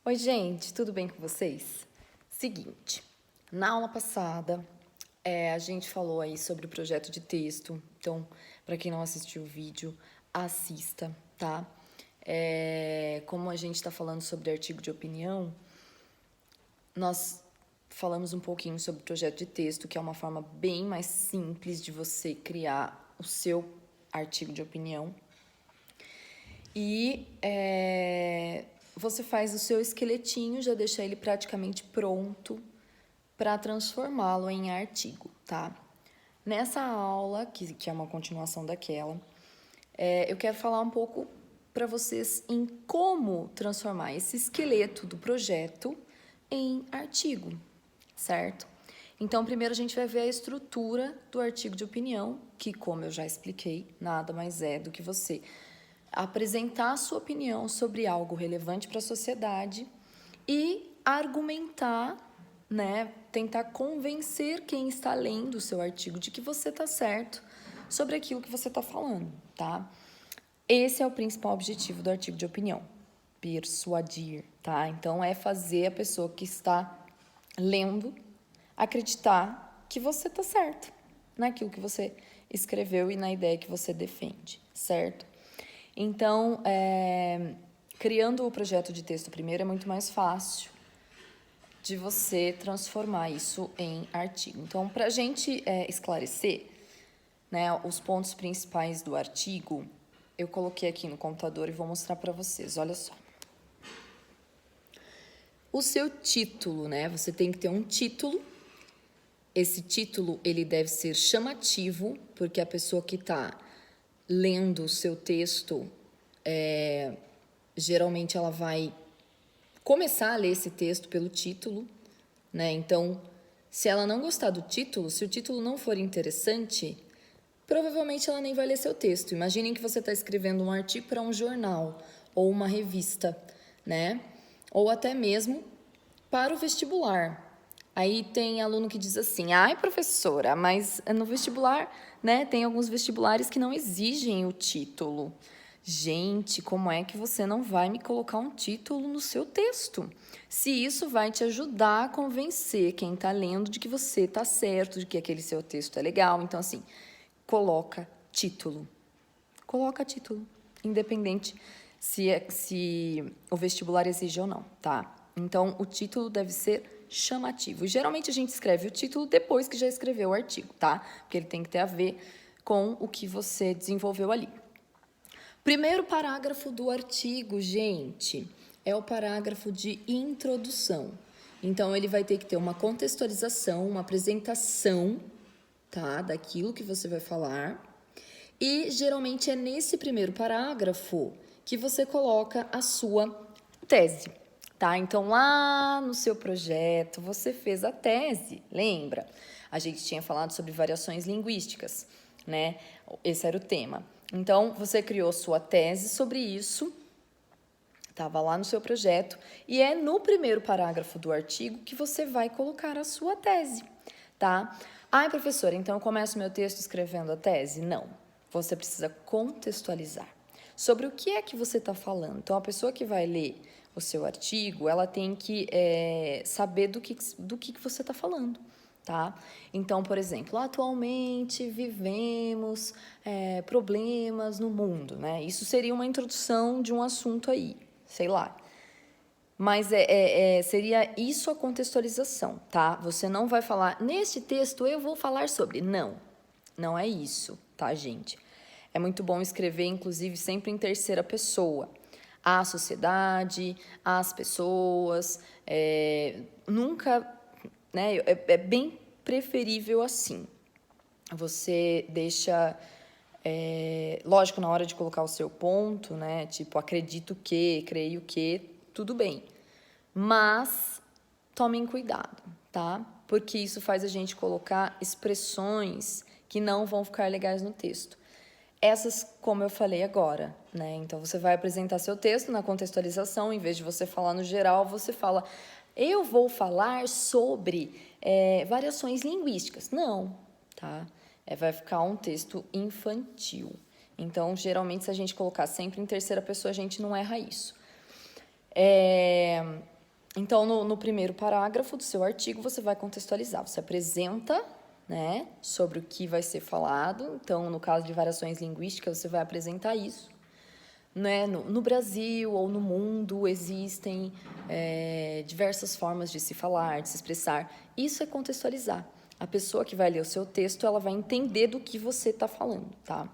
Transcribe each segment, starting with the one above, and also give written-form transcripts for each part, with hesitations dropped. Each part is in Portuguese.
Oi, gente, tudo bem com vocês? Seguinte, na aula passada, a gente falou aí sobre o projeto de texto. Então, para quem não assistiu o vídeo, assista, tá? Como a gente está falando sobre artigo de opinião, nós falamos um pouquinho sobre o projeto de texto, que é uma forma bem mais simples de você criar o seu artigo de opinião. E você faz o seu esqueletinho, já deixa ele praticamente pronto para transformá-lo em artigo, tá? Nessa aula, que é uma continuação daquela, eu quero falar um pouco para vocês em como transformar esse esqueleto do projeto em artigo, certo? Então, primeiro a gente vai ver a estrutura do artigo de opinião, que, como eu já expliquei, nada mais é do que você apresentar a sua opinião sobre algo relevante para a sociedade e argumentar, né, tentar convencer quem está lendo o seu artigo de que você está certo sobre aquilo que você está falando, tá? Esse é o principal objetivo do artigo de opinião, persuadir, tá? Então, é fazer a pessoa que está lendo acreditar que você está certo naquilo que você escreveu e na ideia que você defende, certo? Então, criando o projeto de texto primeiro é muito mais fácil de você transformar isso em artigo. Então, para a gente esclarecer, né, os pontos principais do artigo, eu coloquei aqui no computador e vou mostrar para vocês. Olha só. O seu título, né? Você tem que ter um título. Esse título, ele deve ser chamativo, porque a pessoa que está lendo o seu texto, geralmente ela vai começar a ler esse texto pelo título, né? Então, se ela não gostar do título, se o título não for interessante, provavelmente ela nem vai ler seu texto. Imaginem que você está escrevendo um artigo para um jornal ou uma revista, né? Ou até mesmo para o vestibular. Aí tem aluno que diz assim, ai, professora, mas no vestibular, né, tem alguns vestibulares que não exigem o título. Gente, como é que você não vai me colocar um título no seu texto? Se isso vai te ajudar a convencer quem está lendo de que você está certo, de que aquele seu texto é legal. Então, assim, coloca título. Coloca título, independente se o vestibular exige ou não, tá? Então, o título deve ser chamativo. E, geralmente, a gente escreve o título depois que já escreveu o artigo, tá? Porque ele tem que ter a ver com o que você desenvolveu ali. Primeiro parágrafo do artigo, gente, é o parágrafo de introdução. Então, ele vai ter que ter uma contextualização, uma apresentação, tá? Daquilo que você vai falar. E, geralmente, é nesse primeiro parágrafo que você coloca a sua tese, tá? Então, lá no seu projeto, você fez a tese, lembra? A gente tinha falado sobre variações linguísticas, né? Esse era o tema. Então, você criou sua tese sobre isso, estava lá no seu projeto, e é no primeiro parágrafo do artigo que você vai colocar a sua tese, tá? Ai, professora, então eu começo meu texto escrevendo a tese? Não. Você precisa contextualizar sobre o que é que você está falando. Então, a pessoa que vai ler o seu artigo, ela tem que saber do que você está falando, tá? Então, por exemplo, atualmente vivemos problemas no mundo, né? Isso seria uma introdução de um assunto aí, sei lá. Mas seria isso a contextualização, tá? Você não vai falar, neste texto eu vou falar sobre. Não é isso, tá, gente? É muito bom escrever, inclusive, sempre em terceira pessoa. A sociedade, as pessoas, nunca, né? É bem preferível assim. Você deixa, lógico, na hora de colocar o seu ponto, né? Tipo, acredito que, creio que, tudo bem. Mas tomem cuidado, tá? Porque isso faz a gente colocar expressões que não vão ficar legais no texto. Essas, como eu falei agora, né? Então, você vai apresentar seu texto na contextualização, em vez de você falar no geral, você fala, eu vou falar sobre variações linguísticas. Não, tá? Vai ficar um texto infantil. Então, geralmente, se a gente colocar sempre em terceira pessoa, a gente não erra isso. Então, no primeiro parágrafo do seu artigo, você vai contextualizar. Você apresenta, né, sobre o que vai ser falado. Então, no caso de variações linguísticas, você vai apresentar isso. Né? No Brasil ou no mundo existem diversas formas de se falar, de se expressar. Isso é contextualizar. A pessoa que vai ler o seu texto, ela vai entender do que você está falando, tá?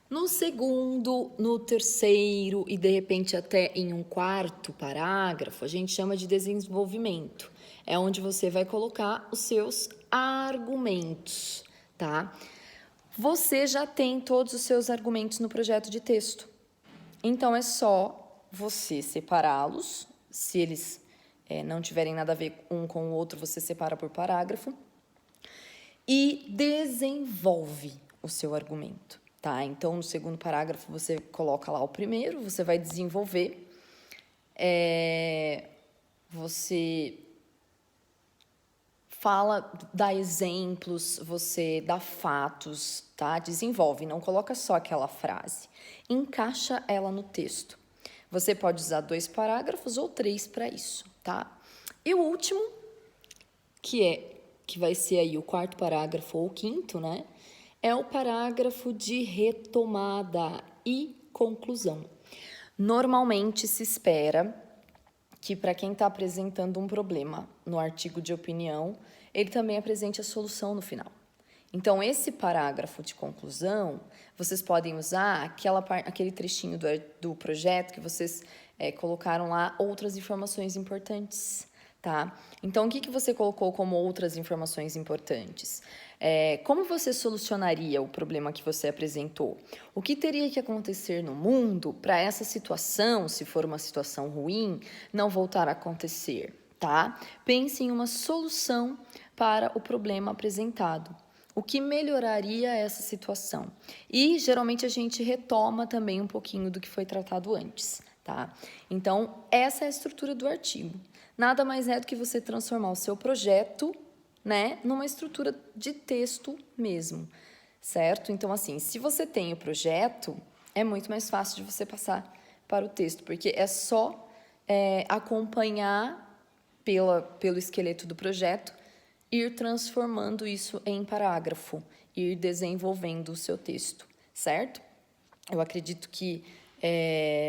No segundo, no terceiro e de repente até em um quarto parágrafo, a gente chama de desenvolvimento. É onde você vai colocar os seus argumentos, tá? Você já tem todos os seus argumentos no projeto de texto. Então, é só você separá-los. Se eles não tiverem nada a ver um com o outro, você separa por parágrafo. E desenvolve o seu argumento, tá? Então, no segundo parágrafo, você coloca lá o primeiro, você vai desenvolver. Você fala, dá exemplos, você dá fatos, tá? Desenvolve, não coloca só aquela frase. Encaixa ela no texto. Você pode usar 2 parágrafos ou 3 para isso, tá? E o último, que vai ser aí o quarto parágrafo ou o quinto, né? É o parágrafo de retomada e conclusão. Normalmente se espera que para quem está apresentando um problema no artigo de opinião, ele também apresente a solução no final. Então, esse parágrafo de conclusão, vocês podem usar aquele trechinho do projeto que vocês colocaram lá outras informações importantes, tá? Então, o que você colocou como outras informações importantes? Como você solucionaria o problema que você apresentou? O que teria que acontecer no mundo para essa situação, se for uma situação ruim, não voltar a acontecer, tá? Pense em uma solução para o problema apresentado. O que melhoraria essa situação? E, geralmente, a gente retoma também um pouquinho do que foi tratado antes, tá? Então, essa é a estrutura do artigo. Nada mais é do que você transformar o seu projeto, né, numa estrutura de texto mesmo, certo? Então, assim, se você tem o projeto, é muito mais fácil de você passar para o texto, porque é só acompanhar pelo esqueleto do projeto, ir transformando isso em parágrafo, ir desenvolvendo o seu texto, certo? Eu acredito que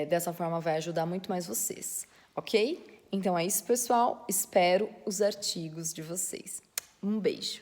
dessa forma vai ajudar muito mais vocês, ok? Então é isso, pessoal. Espero os artigos de vocês. Um beijo!